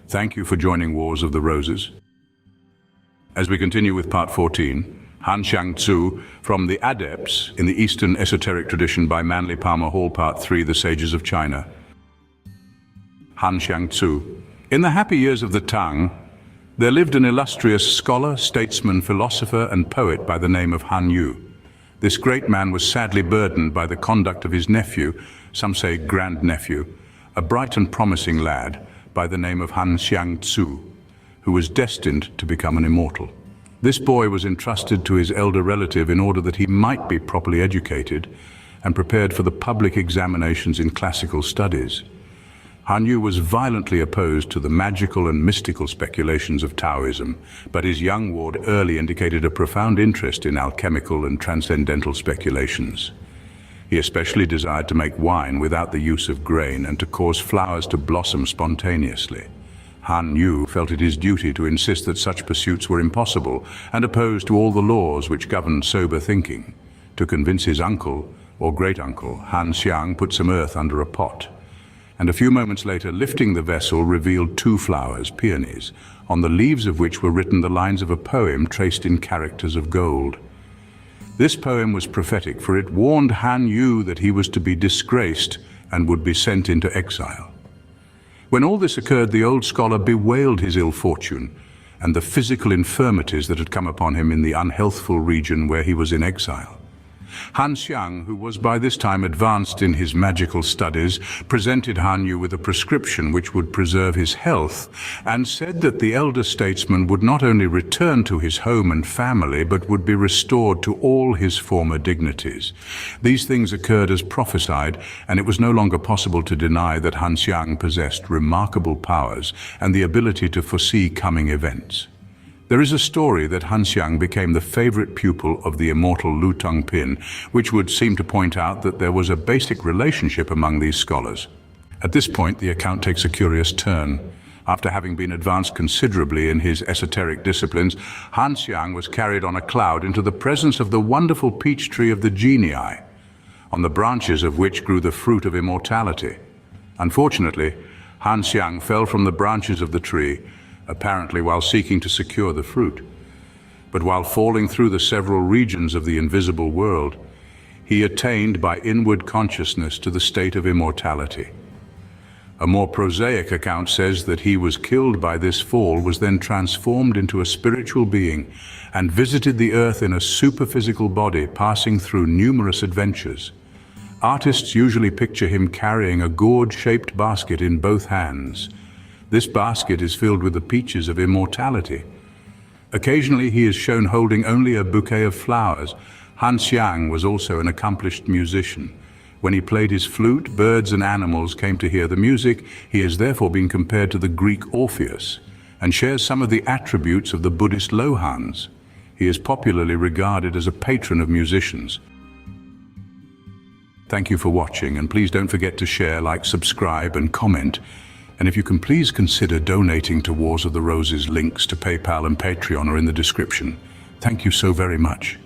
Thank you for joining Wars of the Roses. As we continue with part 14, Han Hsiang Tzu from the Adepts in the Eastern Esoteric tradition by Manly Palmer Hall, part 3, The Sages of China. Han Hsiang Tzu. In the happy years of the Tang, there lived an illustrious scholar, statesman, philosopher, and poet by the name of Han Yu. This great man was sadly burdened by the conduct of his nephew, some say grand-nephew, a bright and promising lad by the name of Han Hsiang Tzu, who was destined to become an immortal. This boy was entrusted to his elder relative in order that he might be properly educated and prepared for the public examinations in classical studies. Han Yu was violently opposed to the magical and mystical speculations of Taoism, but his young ward early indicated a profound interest in alchemical and transcendental speculations. He especially desired to make wine without the use of grain and to cause flowers to blossom spontaneously. Han Yu felt it his duty to insist that such pursuits were impossible and opposed to all the laws which governed sober thinking. To convince his uncle, or great-uncle, Han Hsiang put some earth under a pot, and a few moments later, lifting the vessel, revealed 2 flowers, peonies, on the leaves of which were written the lines of a poem traced in characters of gold. This poem was prophetic, for it warned Han Yu that he was to be disgraced and would be sent into exile. When all this occurred, the old scholar bewailed his ill fortune and the physical infirmities that had come upon him in the unhealthful region where he was in exile. Han Hsiang, who was by this time advanced in his magical studies, presented Han Yu with a prescription which would preserve his health, and said that the elder statesman would not only return to his home and family, but would be restored to all his former dignities. These things occurred as prophesied, and it was no longer possible to deny that Han Hsiang possessed remarkable powers and the ability to foresee coming events. There is a story that Han Hsiang became the favorite pupil of the immortal Lu Tongpin, which would seem to point out that there was a basic relationship among these scholars. At this point, the account takes a curious turn. After having been advanced considerably in his esoteric disciplines, Han Hsiang was carried on a cloud into the presence of the wonderful peach tree of the genii, on the branches of which grew the fruit of immortality. Unfortunately, Han Hsiang fell from the branches of the tree, apparently while seeking to secure the fruit. But while falling through the several regions of the invisible world, he attained by inward consciousness to the state of immortality. A more prosaic account says that he was killed by this fall, was then transformed into a spiritual being, and visited the earth in a superphysical body, passing through numerous adventures. Artists usually picture him carrying a gourd-shaped basket in both hands. This basket is filled with the peaches of immortality. Occasionally he is shown holding only a bouquet of flowers. Han Hsiang was also an accomplished musician. When he played his flute, birds and animals came to hear the music. He has therefore been compared to the Greek Orpheus and shares some of the attributes of the Buddhist Lohans. He is popularly regarded as a patron of musicians. Thank you for watching, and please don't forget to share, like, subscribe and comment. And if you can please consider donating to Wars of the Roses. Links to PayPal and Patreon are in the description. Thank you so very much.